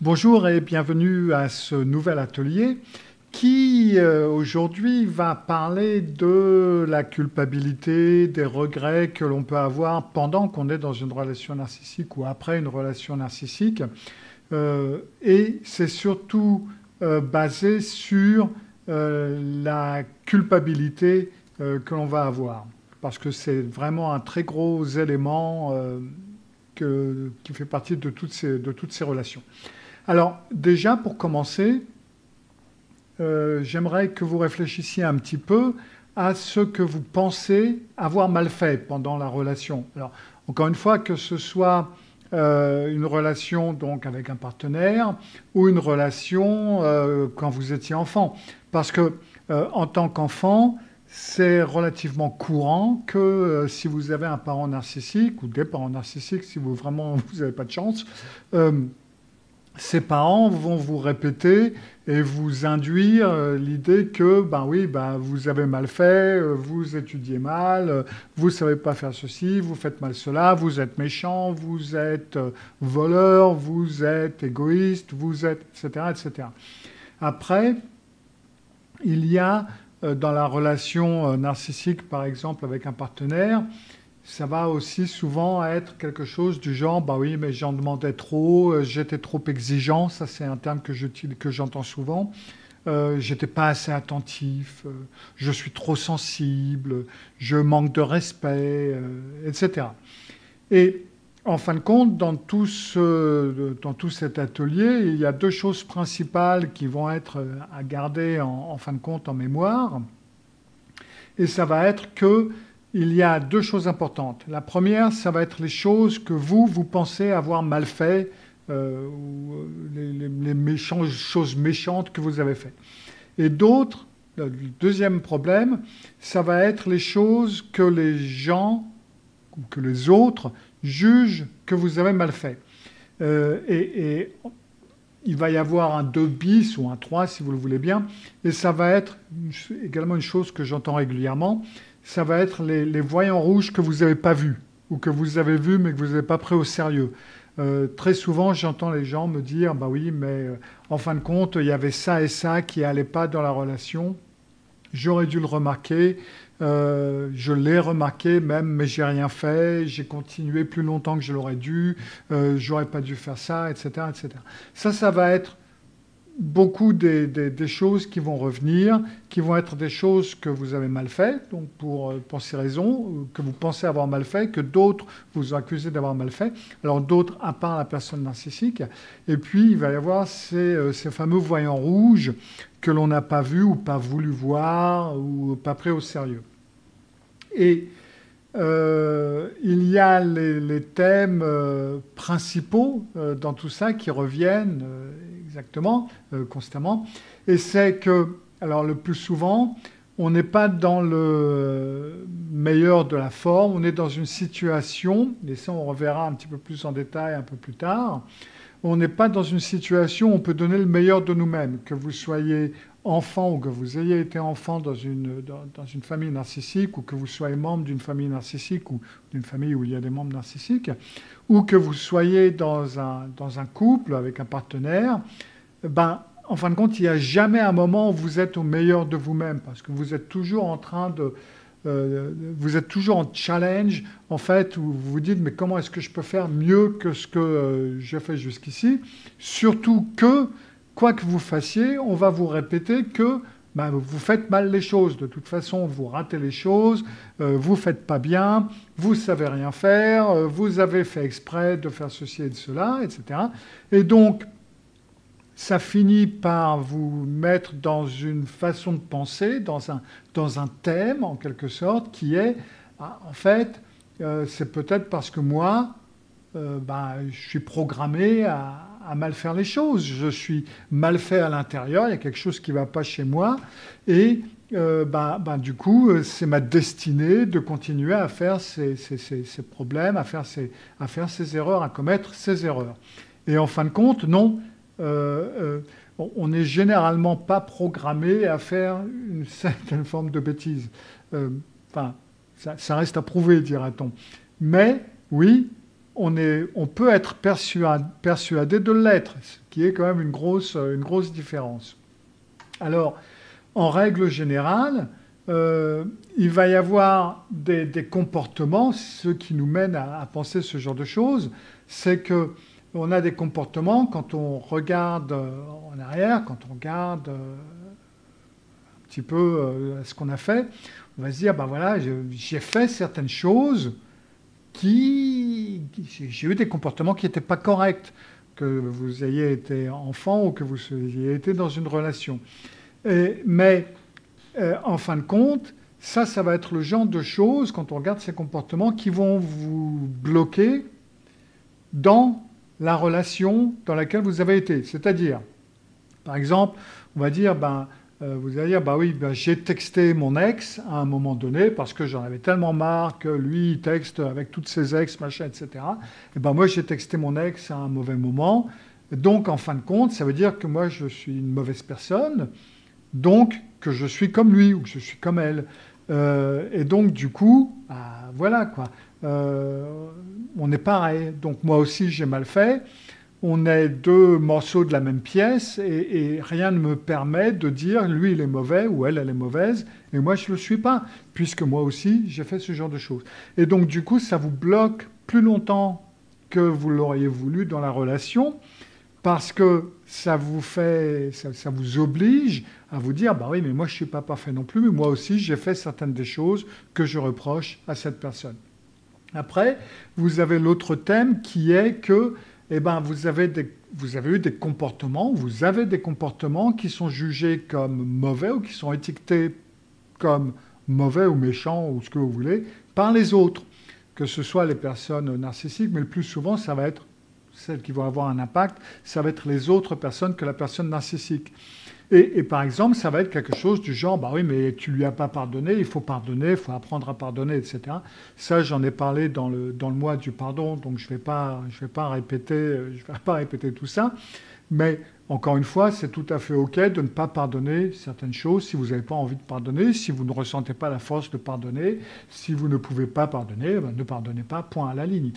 Bonjour et bienvenue à ce nouvel atelier qui aujourd'hui va parler de la culpabilité, des regrets que l'on peut avoir pendant qu'on est dans une relation narcissique ou après une relation narcissique. Et c'est surtout basé sur la culpabilité que l'on va avoir. Parce que c'est vraiment un très gros élément qui fait partie de toutes ces relations. Alors déjà, pour commencer, j'aimerais que vous réfléchissiez un petit peu à ce que vous pensez avoir mal fait pendant la relation. Alors, encore une fois, que ce soit une relation donc avec un partenaire ou une relation quand vous étiez enfant. Parce que en tant qu'enfant, c'est relativement courant que si vous avez un parent narcissique ou des parents narcissiques, si vous vraiment vous n'avez pas de chance, ses parents vont vous répéter et vous induire l'idée que, ben oui, ben vous avez mal fait, vous étudiez mal, vous ne savez pas faire ceci, vous faites mal cela, vous êtes méchant, vous êtes voleur, vous êtes égoïste, vous êtes, etc., etc. Après, il y a dans la relation narcissique, par exemple, avec un partenaire, ça va aussi souvent être quelque chose du genre, bah oui, mais j'en demandais trop, j'étais trop exigeant, ça c'est un terme que j'entends souvent. J'étais pas assez attentif, je suis trop sensible, je manque de respect, etc. Et en fin de compte, dans tout cet atelier, il y a deux choses principales qui vont être à garder en fin de compte en mémoire. Et ça va être que il y a deux choses importantes. La première, ça va être les choses que vous pensez avoir mal fait, ou les choses méchantes que vous avez faites. Et d'autres, le deuxième problème, ça va être les choses que les gens ou que les autres jugent que vous avez mal fait. Et il va y avoir un 2 bis ou un 3 si vous le voulez bien, et ça va être également une chose que j'entends régulièrement, ça va être les voyants rouges que vous n'avez pas vus, ou que vous avez vus mais que vous n'avez pas pris au sérieux. Très souvent, j'entends les gens me dire, bah oui, mais en fin de compte, il y avait ça et ça qui n'allait pas dans la relation, j'aurais dû le remarquer, je l'ai remarqué même, mais j'ai rien fait, j'ai continué plus longtemps que je l'aurais dû, j'aurais pas dû faire ça, etc., etc. Ça va être beaucoup des choses qui vont revenir, qui vont être des choses que vous avez mal fait, donc pour ces raisons, que vous pensez avoir mal fait, que d'autres vous ont accusé d'avoir mal fait, alors d'autres à part la personne narcissique, et puis il va y avoir ces fameux voyants rouges que l'on n'a pas vus ou pas voulu voir ou pas pris au sérieux. Et il y a les thèmes principaux dans tout ça qui reviennent exactement, constamment. Et c'est que, alors le plus souvent, on n'est pas dans le meilleur de la forme, on est dans une situation, et ça on reverra un petit peu plus en détail un peu plus tard, on n'est pas dans une situation où on peut donner le meilleur de nous-mêmes, que vous soyez enfant ou que vous ayez été enfant dans une famille narcissique ou que vous soyez membre d'une famille narcissique ou d'une famille où il y a des membres narcissiques, ou que vous soyez dans un couple avec un partenaire, ben, en fin de compte, il n'y a jamais un moment où vous êtes au meilleur de vous-même parce que vous êtes toujours en train de... vous êtes toujours en challenge, en fait, où vous vous dites, mais comment est-ce que je peux faire mieux que ce que j'ai fait jusqu'ici? Surtout que, quoi que vous fassiez, on va vous répéter que ben, vous faites mal les choses. De toute façon, vous ratez les choses, vous ne faites pas bien, vous ne savez rien faire, vous avez fait exprès de faire ceci et de cela, etc. Et donc, ça finit par vous mettre dans une façon de penser, dans un thème, en quelque sorte, qui est, en fait, c'est peut-être parce que moi, je suis programmé à mal faire les choses. Je suis mal fait à l'intérieur, il y a quelque chose qui ne va pas chez moi, et du coup, c'est ma destinée de continuer à faire ces problèmes, à faire ces erreurs, à commettre ces erreurs. Et en fin de compte, non. On n'est généralement pas programmé à faire une certaine forme de bêtise. Ça reste à prouver, dira-t-on. Mais, oui, on peut être persuadé de l'être, ce qui est quand même une grosse différence. Alors, en règle générale, il va y avoir des comportements, ce qui nous mène à penser ce genre de choses, c'est que on a des comportements quand on regarde en arrière, quand on regarde un petit peu ce qu'on a fait, on va se dire, ben voilà, j'ai fait certaines choses j'ai eu des comportements qui n'étaient pas corrects, que vous ayez été enfant ou que vous ayez été dans une relation. Mais en fin de compte, ça va être le genre de choses, quand on regarde ces comportements, qui vont vous bloquer dans la relation dans laquelle vous avez été. C'est-à-dire, par exemple, on va dire, vous allez dire, bah oui, j'ai texté mon ex à un moment donné parce que j'en avais tellement marre que lui, il texte avec toutes ses ex, machin, etc. Et ben moi, j'ai texté mon ex à un mauvais moment. Donc, en fin de compte, ça veut dire que moi, je suis une mauvaise personne, donc que je suis comme lui ou que je suis comme elle. Et donc, du coup, voilà, quoi. On est pareil. Donc, moi aussi, j'ai mal fait. On est deux morceaux de la même pièce et rien ne me permet de dire lui il est mauvais ou elle est mauvaise et moi je ne le suis pas, puisque moi aussi j'ai fait ce genre de choses. Et donc du coup ça vous bloque plus longtemps que vous l'auriez voulu dans la relation, parce que ça vous oblige à vous dire bah oui mais moi je ne suis pas parfait non plus, mais moi aussi j'ai fait certaines des choses que je reproche à cette personne. Après, vous avez l'autre thème qui est que vous avez eu des comportements, vous avez des comportements qui sont jugés comme mauvais ou qui sont étiquetés comme mauvais ou méchants ou ce que vous voulez par les autres, que ce soit les personnes narcissiques, mais le plus souvent, ça va être celles qui vont avoir un impact, ça va être les autres personnes que la personne narcissique. Et par exemple, ça va être quelque chose du genre, bah oui, mais tu lui as pas pardonné, il faut pardonner, il faut apprendre à pardonner, etc. Ça, j'en ai parlé dans le mois du pardon, donc je vais pas répéter tout ça. Mais encore une fois, c'est tout à fait OK de ne pas pardonner certaines choses si vous n'avez pas envie de pardonner, si vous ne ressentez pas la force de pardonner, si vous ne pouvez pas pardonner, ne pardonnez pas, point à la ligne.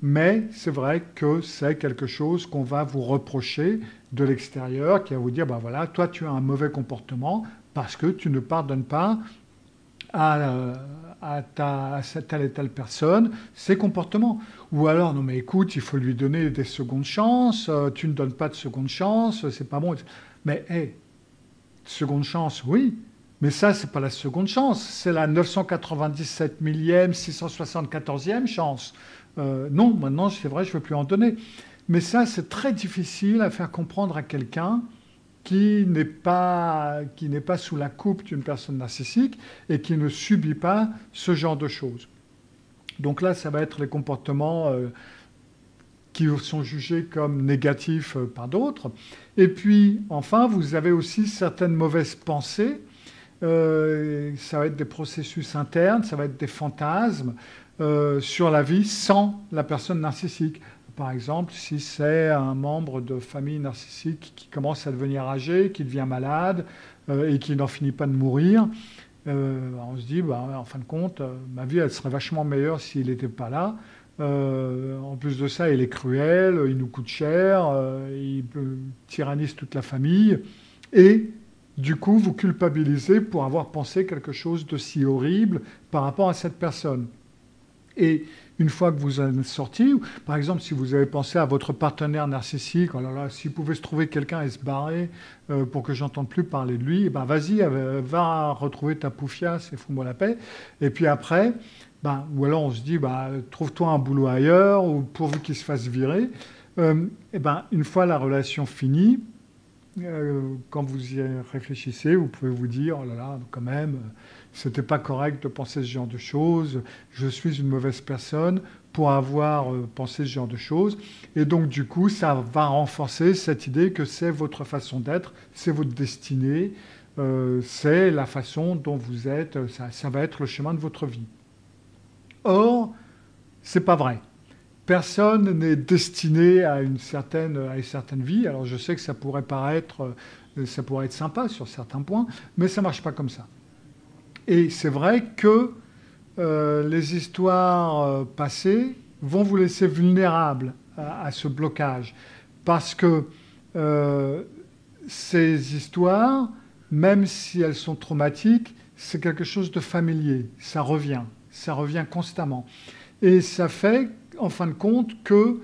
Mais c'est vrai que c'est quelque chose qu'on va vous reprocher de l'extérieur, qui va vous dire, voilà, toi tu as un mauvais comportement parce que tu ne pardonnes pas à telle et telle personne ses comportements. Ou alors, non mais écoute, il faut lui donner des secondes chances, tu ne donnes pas de secondes chances, c'est pas bon. Mais seconde chance, oui, mais ça, c'est pas la seconde chance, c'est la 997 millième, 674e chance. Non, maintenant, c'est vrai, je ne veux plus en donner. Mais ça, c'est très difficile à faire comprendre à quelqu'un qui n'est pas sous la coupe d'une personne narcissique et qui ne subit pas ce genre de choses. Donc là, ça va être les comportements qui sont jugés comme négatifs par d'autres. Et puis, enfin, vous avez aussi certaines mauvaises pensées. Ça va être des processus internes, ça va être des fantasmes sur la vie sans la personne narcissique. Par exemple, si c'est un membre de famille narcissique qui commence à devenir âgé, qui devient malade et qui n'en finit pas de mourir, on se dit, en fin de compte, ma vie, elle serait vachement meilleure s'il n'était pas là. En plus de ça, il est cruel, il nous coûte cher, il tyrannise toute la famille. Et du coup, vous culpabilisez pour avoir pensé quelque chose de si horrible par rapport à cette personne. Et une fois que vous en êtes sorti, par exemple, si vous avez pensé à votre partenaire narcissique, oh là là, s'il pouvait se trouver quelqu'un et se barrer pour que j'entende plus parler de lui, vas-y, va retrouver ta poufiasse et fous-moi la paix. Et puis après, ou alors on se dit, trouve-toi un boulot ailleurs, ou pourvu qu'il se fasse virer. Une fois la relation finie, quand vous y réfléchissez, vous pouvez vous dire, oh là là, quand même, c'était pas correct de penser ce genre de choses, je suis une mauvaise personne pour avoir pensé ce genre de choses. Et donc, du coup, ça va renforcer cette idée que c'est votre façon d'être, c'est votre destinée, c'est la façon dont vous êtes, ça va être le chemin de votre vie. Or, c'est pas vrai. Personne n'est destiné à une certaine vie. Alors je sais que ça pourrait être sympa sur certains points, mais ça ne marche pas comme ça. Et c'est vrai que les histoires passées vont vous laisser vulnérable à ce blocage. Parce que ces histoires, même si elles sont traumatiques, c'est quelque chose de familier. Ça revient constamment. Et ça fait, en fin de compte, que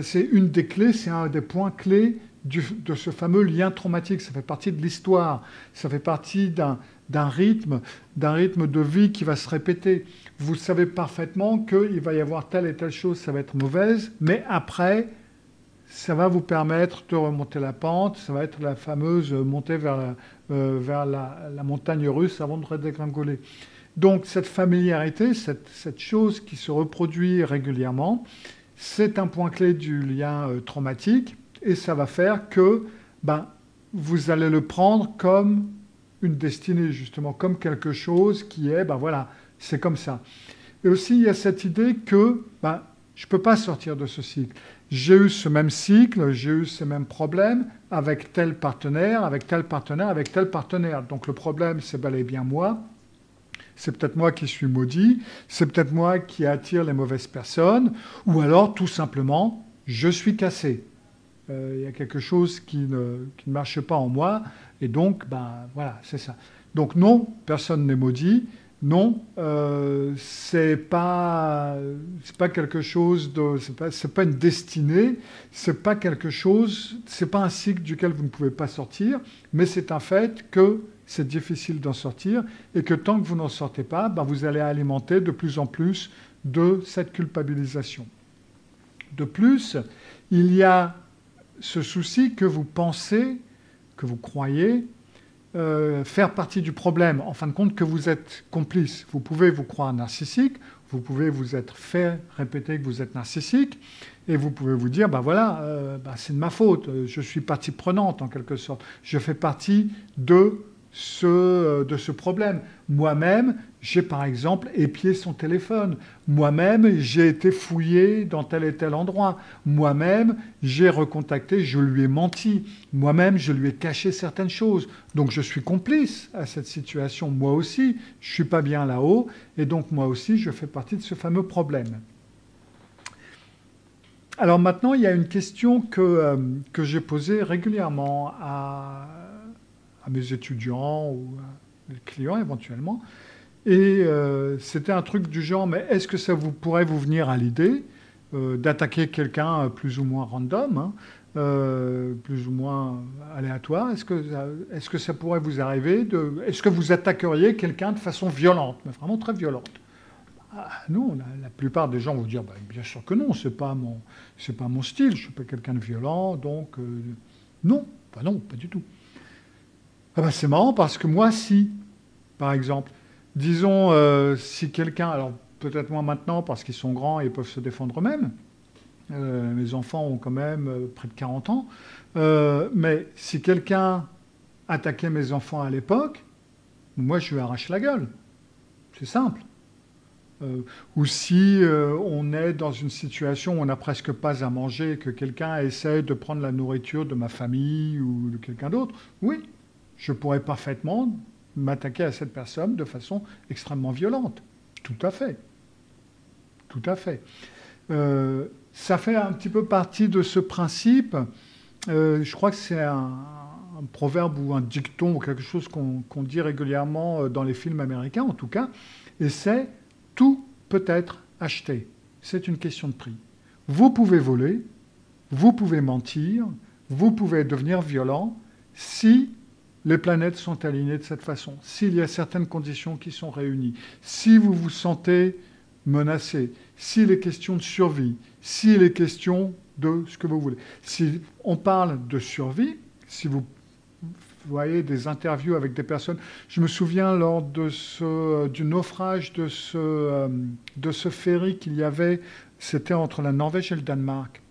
c'est une des clés, c'est un des points clés de ce fameux lien traumatique. Ça fait partie de l'histoire, ça fait partie d'un rythme de vie qui va se répéter. Vous savez parfaitement qu'il va y avoir telle et telle chose, ça va être mauvaise, mais après, ça va vous permettre de remonter la pente, ça va être la fameuse montée vers la montagne russe avant de redégringoler. Donc cette familiarité, cette chose qui se reproduit régulièrement, c'est un point clé du lien traumatique, et ça va faire que vous allez le prendre comme une destinée, justement, comme quelque chose qui est, voilà, c'est comme ça. Et aussi, il y a cette idée que je ne peux pas sortir de ce cycle. J'ai eu ce même cycle, j'ai eu ces mêmes problèmes avec tel partenaire, avec tel partenaire, avec tel partenaire. Donc le problème, c'est bel et bien moi. C'est peut-être moi qui suis maudit, c'est peut-être moi qui attire les mauvaises personnes, ou alors, tout simplement, je suis cassé. Il y a quelque chose qui ne marche pas en moi, et donc, voilà, c'est ça. Donc non, personne n'est maudit. Non, c'est pas quelque chose de, c'est pas une destinée, c'est pas quelque chose, c'est pas un cycle duquel vous ne pouvez pas sortir, mais c'est un fait que c'est difficile d'en sortir et que tant que vous n'en sortez pas, vous allez alimenter de plus en plus de cette culpabilisation. De plus, il y a ce souci que vous pensez, que vous croyez faire partie du problème, en fin de compte que vous êtes complice. Vous pouvez vous croire narcissique, vous pouvez vous être fait répéter que vous êtes narcissique, et vous pouvez vous dire, voilà, c'est de ma faute, je suis partie prenante en quelque sorte, je fais partie de ce problème. Moi-même, j'ai par exemple épié son téléphone. Moi-même, j'ai été fouillé dans tel et tel endroit. Moi-même, j'ai recontacté, je lui ai menti. Moi-même, je lui ai caché certaines choses. Donc je suis complice à cette situation. Moi aussi, je ne suis pas bien là-haut. Et donc moi aussi, je fais partie de ce fameux problème. Alors maintenant, il y a une question que j'ai posée régulièrement à mes étudiants ou à mes clients éventuellement. Et c'était un truc du genre, mais est-ce que ça pourrait vous venir à l'idée d'attaquer quelqu'un plus ou moins random, plus ou moins aléatoire? Est-ce que ça pourrait vous arriver est-ce que vous attaqueriez quelqu'un de façon violente, mais vraiment très violente? Non, la plupart des gens vont dire, bien sûr que non, c'est pas mon style, je ne suis pas quelqu'un de violent, donc non, non, pas du tout. C'est marrant parce que moi, si, par exemple, disons, si quelqu'un, alors peut-être moins maintenant parce qu'ils sont grands et ils peuvent se défendre eux-mêmes, mes enfants ont quand même près de 40 ans, mais si quelqu'un attaquait mes enfants à l'époque, moi je lui arrache la gueule. C'est simple. Ou si on est dans une situation où on n'a presque pas à manger et que quelqu'un essaie de prendre la nourriture de ma famille ou de quelqu'un d'autre, oui, je pourrais parfaitement m'attaquer à cette personne de façon extrêmement violente. Tout à fait. Tout à fait. Ça fait un petit peu partie de ce principe. Je crois que c'est un proverbe ou un dicton ou quelque chose qu'on dit régulièrement dans les films américains, en tout cas. Et c'est « tout peut être acheté ». C'est une question de prix. Vous pouvez voler, vous pouvez mentir, vous pouvez devenir violent si les planètes sont alignées de cette façon, s'il y a certaines conditions qui sont réunies, si vous vous sentez menacé, s'il est question de survie, s'il est question de ce que vous voulez. Si on parle de survie, si vous voyez des interviews avec des personnes, je me souviens lors du naufrage de ce ferry qu'il y avait, c'était entre la Norvège et le Danemark,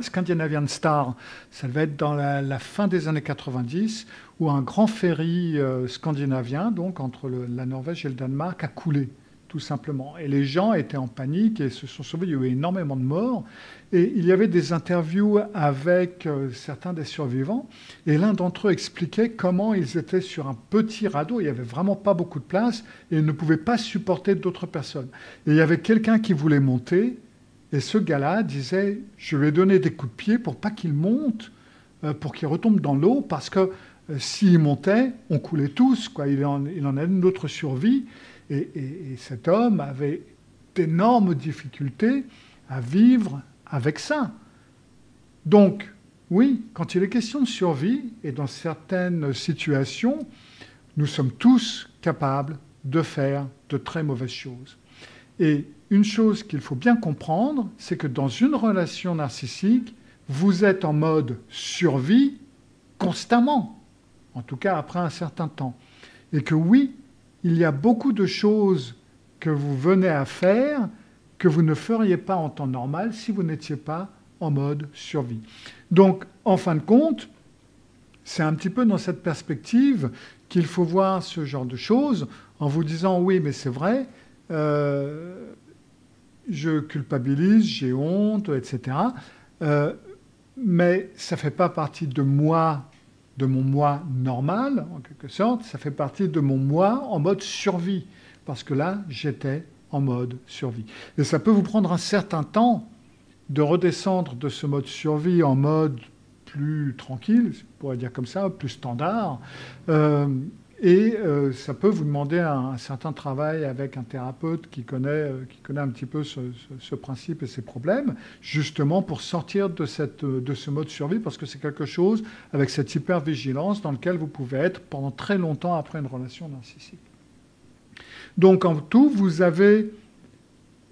Scandinavian Star, ça devait être dans la fin des années 90, où un grand ferry scandinavien, donc entre la Norvège et le Danemark, a coulé tout simplement. Et les gens étaient en panique et se sont sauvés. Il y a eu énormément de morts. Et il y avait des interviews avec certains des survivants. Et l'un d'entre eux expliquait comment ils étaient sur un petit radeau. Il n'y avait vraiment pas beaucoup de place et ils ne pouvaient pas supporter d'autres personnes. Et il y avait quelqu'un qui voulait monter. Et ce gars-là disait, je vais donner des coups de pied pour pas qu'il monte, pour qu'il retombe dans l'eau, parce que s'il montait, on coulait tous, quoi. Il en a une autre survie. Et cet homme avait d'énormes difficultés à vivre avec ça. Donc, oui, quand il est question de survie, et dans certaines situations, nous sommes tous capables de faire de très mauvaises choses. Et une chose qu'il faut bien comprendre, c'est que dans une relation narcissique, vous êtes en mode survie constamment, en tout cas après un certain temps. Et que oui, il y a beaucoup de choses que vous venez à faire que vous ne feriez pas en temps normal si vous n'étiez pas en mode survie. Donc, en fin de compte, c'est un petit peu dans cette perspective qu'il faut voir ce genre de choses en vous disant « oui, mais c'est vrai, je culpabilise, j'ai honte, etc. Mais ça ne fait pas partie de moi, de mon moi normal, en quelque sorte, ça fait partie de mon moi en mode survie, parce que là, j'étais en mode survie. Et ça peut vous prendre un certain temps de redescendre de ce mode survie en mode plus tranquille, on pourrait dire comme ça, plus standard, et ça peut vous demander un certain travail avec un thérapeute qui connaît un petit peu ce principe et ces problèmes, justement pour sortir de ce mode survie, parce que c'est quelque chose avec cette hypervigilance dans lequel vous pouvez être pendant très longtemps après une relation narcissique. Donc en tout, vous avez...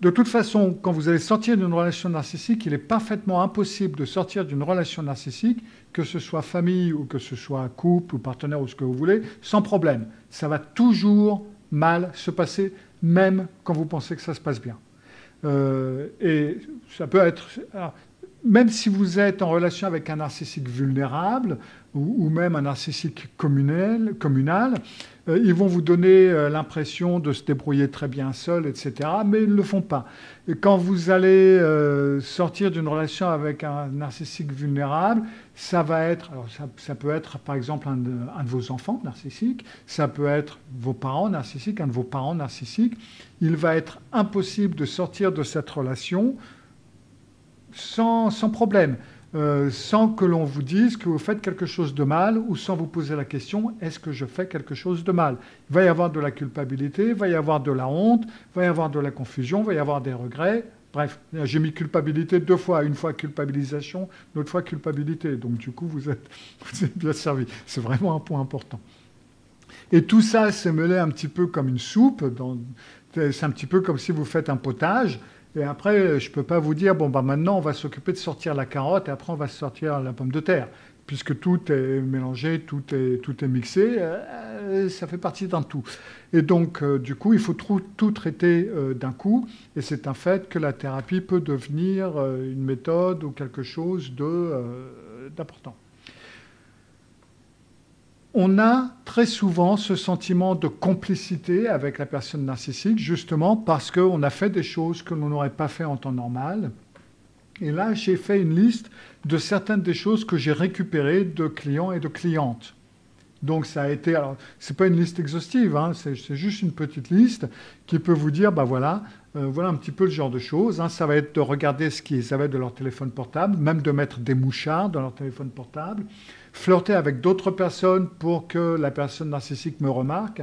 De toute façon, quand vous allez sortir d'une relation narcissique, il est parfaitement impossible de sortir d'une relation narcissique, que ce soit famille ou que ce soit couple ou partenaire ou ce que vous voulez, sans problème. Ça va toujours mal se passer, même quand vous pensez que ça se passe bien. Et ça peut être... Alors, même si vous êtes en relation avec un narcissique vulnérable ou même un narcissique communal, ils vont vous donner l'impression de se débrouiller très bien seul, etc. Mais ils ne le font pas. Et quand vous allez sortir d'une relation avec un narcissique vulnérable, ça va être... Alors ça peut être, par exemple, un de vos enfants narcissiques, ça peut être vos parents narcissiques, un de vos parents narcissiques. Il va être impossible de sortir de cette relation sans problème, sans que l'on vous dise que vous faites quelque chose de mal ou sans vous poser la question « est-ce que je fais quelque chose de mal ?» Il va y avoir de la culpabilité, il va y avoir de la honte, il va y avoir de la confusion, il va y avoir des regrets. Bref, j'ai mis culpabilité 2 fois, une fois culpabilisation, l'autre fois culpabilité. Donc du coup, vous êtes bien servi. C'est vraiment un point important. Et tout ça s'est mêlé un petit peu comme une soupe. C'est un petit peu comme si vous faites un potage. Et après, je ne peux pas vous dire, bon, bah, maintenant, on va s'occuper de sortir la carotte et après, on va sortir la pomme de terre. Puisque tout est mélangé, tout est mixé, ça fait partie d'un tout. Et donc, du coup, il faut tout traiter d'un coup. Et c'est un fait que la thérapie peut devenir une méthode ou quelque chose d'important. On a très souvent ce sentiment de complicité avec la personne narcissique, justement parce qu'on a fait des choses que l'on n'aurait pas fait en temps normal. Et là, j'ai fait une liste de certaines des choses que j'ai récupérées de clients et de clientes. Donc ça a été... Alors, ce n'est pas une liste exhaustive, hein, c'est juste une petite liste qui peut vous dire, ben voilà, voilà un petit peu le genre de choses. Hein. Ça va être de regarder ce qu'ils avaient de leur téléphone portable, même de mettre des mouchards dans leur téléphone portable, flirter avec d'autres personnes pour que la personne narcissique me remarque,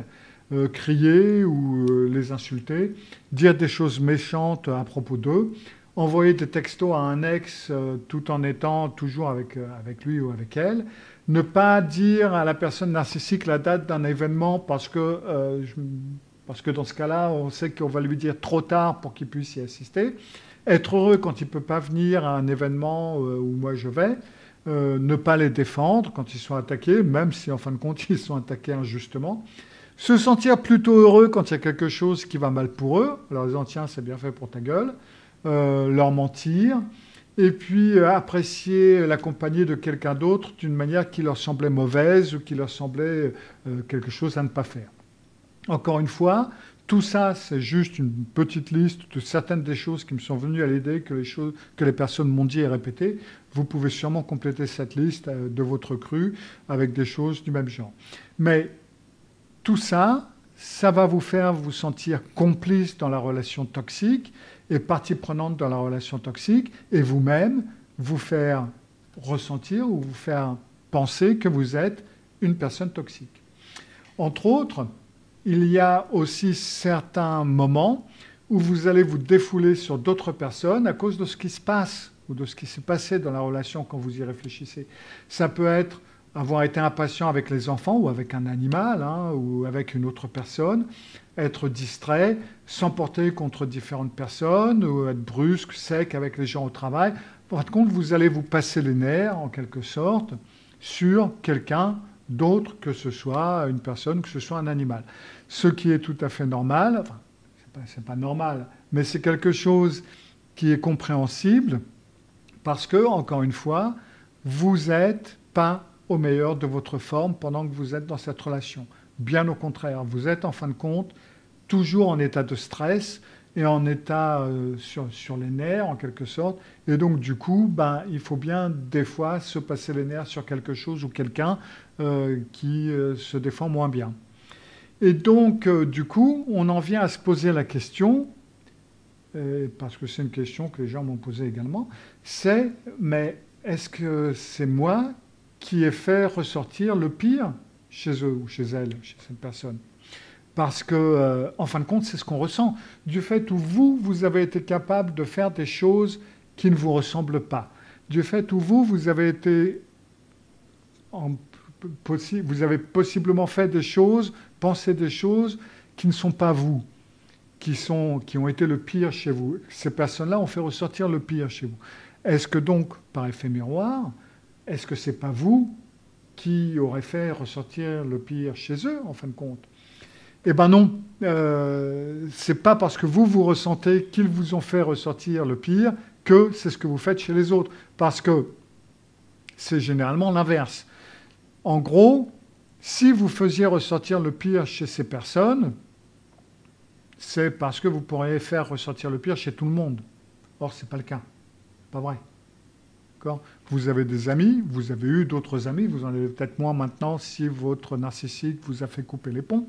crier ou les insulter, dire des choses méchantes à propos d'eux, envoyer des textos à un ex tout en étant toujours avec lui ou avec elle, ne pas dire à la personne narcissique la date d'un événement parce que dans ce cas-là, on sait qu'on va lui dire trop tard pour qu'il puisse y assister, être heureux quand il ne peut pas venir à un événement où moi je vais, ne pas les défendre quand ils sont attaqués, même si en fin de compte ils sont attaqués injustement, se sentir plutôt heureux quand il y a quelque chose qui va mal pour eux, leur disant tiens c'est bien fait pour ta gueule, leur mentir, et puis apprécier la compagnie de quelqu'un d'autre d'une manière qui leur semblait mauvaise ou qui leur semblait quelque chose à ne pas faire. Encore une fois, Tout ça, c'est juste une petite liste de certaines des choses qui me sont venues à l'idée, que les personnes m'ont dit et répétées. Vous pouvez sûrement compléter cette liste de votre cru avec des choses du même genre. Mais tout ça, ça va vous faire vous sentir complice dans la relation toxique et partie prenante dans la relation toxique, et vous-même vous faire ressentir ou vous faire penser que vous êtes une personne toxique. Entre autres, il y a aussi certains moments où vous allez vous défouler sur d'autres personnes à cause de ce qui se passe ou de ce qui s'est passé dans la relation quand vous y réfléchissez. Ça peut être avoir été impatient avec les enfants ou avec un animal, hein, ou avec une autre personne, être distrait, s'emporter contre différentes personnes, ou être brusque, sec avec les gens au travail. Par contre, vous allez vous passer les nerfs, en quelque sorte, sur quelqu'un d'autre, que ce soit une personne, que ce soit un animal. Ce qui est tout à fait normal, enfin, c'est pas normal, mais c'est quelque chose qui est compréhensible, parce que, encore une fois, vous n'êtes pas au meilleur de votre forme pendant que vous êtes dans cette relation. Bien au contraire, vous êtes en fin de compte toujours en état de stress et en état sur les nerfs en quelque sorte. Et donc du coup, il faut bien des fois se passer les nerfs sur quelque chose ou quelqu'un qui se défend moins bien. Et donc du coup, on en vient à se poser la question, parce que c'est une question que les gens m'ont posée également, c'est mais est-ce que c'est moi qui ai fait ressortir le pire chez eux ou chez elle, chez cette personne? Parce que, en fin de compte, c'est ce qu'on ressent. Du fait où vous avez été capable de faire des choses qui ne vous ressemblent pas. Du fait où vous avez été... vous avez possiblement fait des choses, pensé des choses qui ne sont pas vous, qui ont été le pire chez vous. Ces personnes-là ont fait ressortir le pire chez vous. Est-ce que donc, par effet miroir, est-ce que ce n'est pas vous qui aurez fait ressortir le pire chez eux, en fin de compte? Eh bien non, c'est pas parce que vous ressentez qu'ils vous ont fait ressortir le pire que c'est ce que vous faites chez les autres. Parce que c'est généralement l'inverse. En gros, si vous faisiez ressortir le pire chez ces personnes, c'est parce que vous pourriez faire ressortir le pire chez tout le monde. Or, ce n'est pas le cas. Pas vrai. Vous avez des amis, vous avez eu d'autres amis, vous en avez peut-être moins maintenant si votre narcissique vous a fait couper les ponts.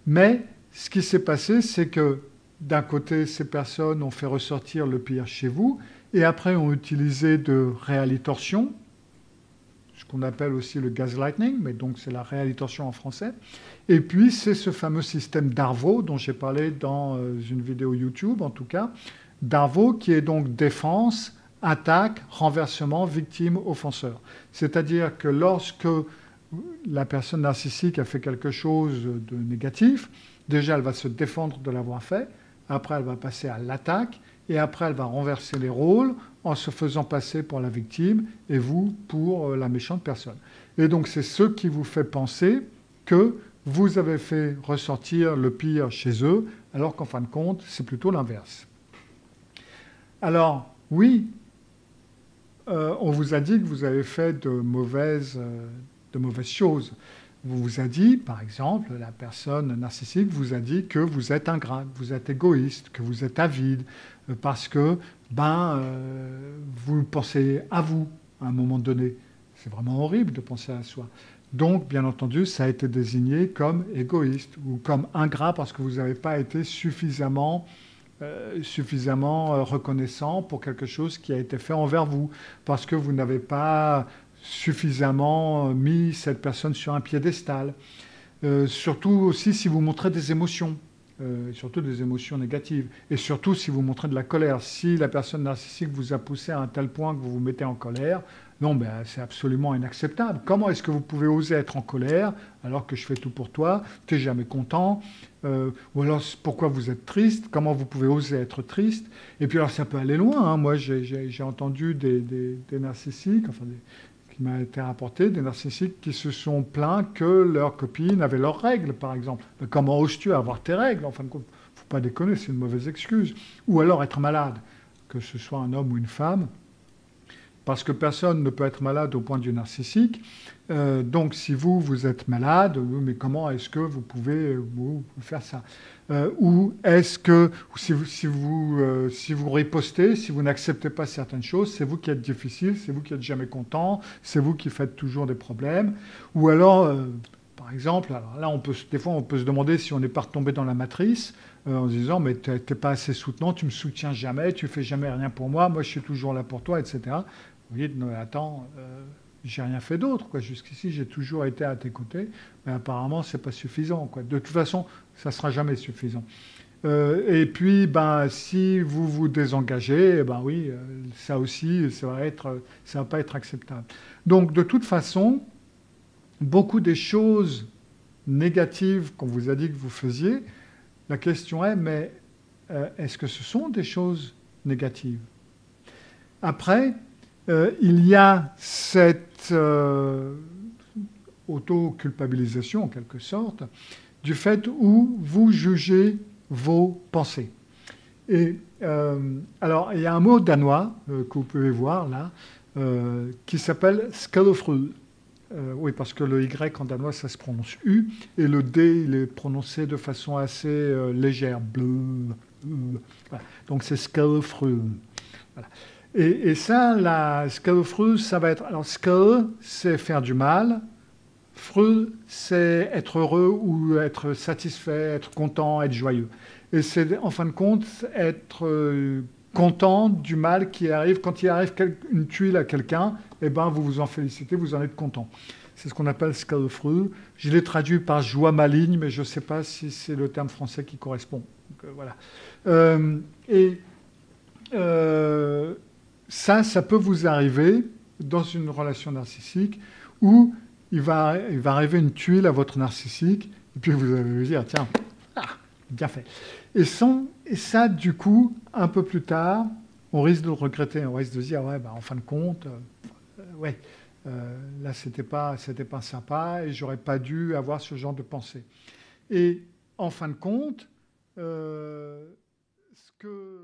Mais ce qui s'est passé, c'est que d'un côté, ces personnes ont fait ressortir le pire chez vous, et après ont utilisé de réalitorsion, ce qu'on appelle aussi le gaslighting, mais donc c'est la réalitorsion en français. Et puis c'est ce fameux système Darvo dont j'ai parlé dans une vidéo YouTube, en tout cas. Darvo qui est donc défense, attaque, renversement, victime, offenseur. C'est-à-dire que lorsque la personne narcissique a fait quelque chose de négatif, déjà elle va se défendre de l'avoir fait, après elle va passer à l'attaque, et après elle va renverser les rôles en se faisant passer pour la victime et vous pour la méchante personne. Et donc c'est ce qui vous fait penser que vous avez fait ressortir le pire chez eux, alors qu'en fin de compte, c'est plutôt l'inverse. Alors, oui, on vous a dit que vous avez fait de mauvaises choses. On vous a dit, par exemple, la personne narcissique vous a dit que vous êtes ingrat, vous êtes égoïste, que vous êtes avide, parce que vous pensez à vous à un moment donné. C'est vraiment horrible de penser à soi. Donc, bien entendu, ça a été désigné comme égoïste ou comme ingrat parce que vous n'avez pas été suffisamment reconnaissant pour quelque chose qui a été fait envers vous, parce que vous n'avez pas suffisamment mis cette personne sur un piédestal. Surtout aussi si vous montrez des émotions, surtout des émotions négatives, et surtout si vous montrez de la colère. Si la personne narcissique vous a poussé à un tel point que vous vous mettez en colère, non, c'est absolument inacceptable. Comment est-ce que vous pouvez oser être en colère alors que je fais tout pour toi, tu n'es jamais content, ou alors pourquoi vous êtes triste, comment vous pouvez oser être triste? Et puis alors ça peut aller loin, hein. Moi j'ai entendu des narcissiques, qui m'a été rapporté, des narcissiques qui se sont plaints que leur copine avait leurs règles, par exemple. Mais comment oses-tu avoir tes règles? En fin de compte, il ne faut pas déconner, c'est une mauvaise excuse. Ou alors être malade, que ce soit un homme ou une femme, parce que personne ne peut être malade au point du narcissique. Donc si vous êtes malade, mais comment est-ce que vous pouvez vous faire ça? Ou est-ce que si vous ripostez, si vous n'acceptez pas certaines choses, c'est vous qui êtes difficile, c'est vous qui êtes jamais content, c'est vous qui faites toujours des problèmes. Ou alors, par exemple, alors là, des fois, on peut se demander si on n'est pas retombé dans la matrice en se disant, mais t'es pas assez soutenant, tu me soutiens jamais, tu fais jamais rien pour moi, moi je suis toujours là pour toi, etc. Vous dites, non, attends, j'ai rien fait d'autre, quoi. Jusqu'ici, j'ai toujours été à tes côtés, mais apparemment, c'est pas suffisant, quoi. De toute façon, ça sera jamais suffisant. Et puis, ben, si vous vous désengagez, ben oui, ça aussi, ça va pas être acceptable. Donc, de toute façon, beaucoup des choses négatives qu'on vous a dit que vous faisiez, la question est, mais est-ce que ce sont des choses négatives? Après, il y a cette auto-culpabilisation, en quelque sorte, du fait où vous jugez vos pensées. Et alors, il y a un mot danois que vous pouvez voir là, qui s'appelle skadefryd. Oui, parce que le Y en danois, ça se prononce U, et le D, il est prononcé de façon assez légère. Bleu, voilà. Donc c'est skadefryd. Voilà. Et ça, la skadefryd, ça va être... Alors, skade, c'est faire du mal. Fryd, c'est être heureux ou être satisfait, être content, être joyeux. Et c'est, en fin de compte, être content du mal qui arrive. Quand il arrive une tuile à quelqu'un, eh ben, vous vous en félicitez, vous en êtes content. C'est ce qu'on appelle skadefryd. Je l'ai traduit par joie maligne, mais je ne sais pas si c'est le terme français qui correspond. Donc, voilà. Ça peut vous arriver dans une relation narcissique où il va arriver une tuile à votre narcissique, et puis vous allez vous dire, tiens, bien fait. Et ça, du coup, un peu plus tard, on risque de le regretter, on risque de se dire, ouais, bah, en fin de compte, là, c'était pas sympa, et j'aurais pas dû avoir ce genre de pensée. Et en fin de compte, ce que